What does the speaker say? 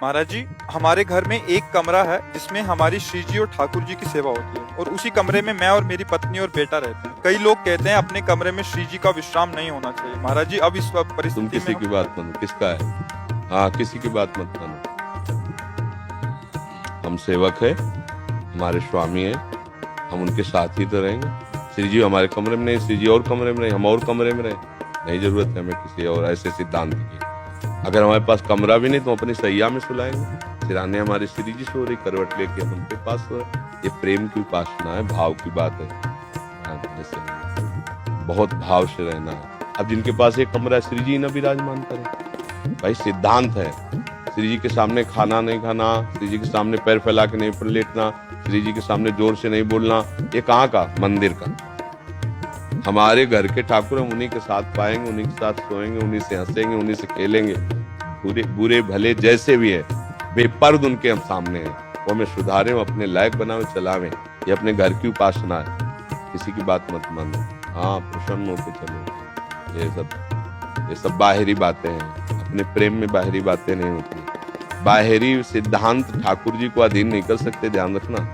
महाराज जी, हमारे घर में एक कमरा है जिसमें हमारी श्री जी और ठाकुर जी की सेवा होती है, और उसी कमरे में मैं और मेरी पत्नी और बेटा रहते हैं। कई लोग कहते हैं अपने कमरे में श्री जी का विश्राम नहीं होना चाहिए। महाराज जी, अब इस तुम परिस्थिति किसी में की बात मानो, किसका है? हाँ, किसी की बात मत मानो। हम सेवक है, हमारे स्वामी है, हम उनके साथ ही तो रहेंगे। श्री जी हमारे कमरे में नहीं, श्री जी और कमरे में नहीं, हम और कमरे में रहे, नहीं जरूरत है हमें किसी और ऐसे सिद्धांत की। अगर हमारे पास कमरा भी नहीं तो अपनी सैया में सुलाएंगे। सिराने हमारी श्री जी सो रही, करवट लेके हम उनके पास सो रहे। ये प्रेम की उपासना है, भाव की बात है। जैसे बहुत भाव से रहना है। अब जिनके पास एक कमरा है, श्री जी न विराजमान करे, भाई सिद्धांत है। श्री जी के सामने खाना नहीं खाना, श्री जी के सामने पैर फैला के नहीं लेटना, श्री जी के सामने जोर से नहीं बोलना। ये कहाँ का? मंदिर का। हमारे घर के ठाकुर हम उन्हीं के साथ पाएंगे, उन्हीं के साथ सोएंगे, उन्हीं से हंसेंगे, उन्हीं से खेलेंगे। बुरे बुरे भले जैसे भी है, बेपर्द उनके हम सामने हैं। वो हमें सुधारे, अपने लायक बनावे, चलावे। ये अपने घर की उपासना है, किसी की बात मत मानो। हाँ, प्रसन्न होकर चलो। ये सब बाहरी बातें हैं। अपने प्रेम में बाहरी बातें नहीं होती। बाहरी सिद्धांत ठाकुर जी को अधीन नहीं कर सकते, ध्यान रखना।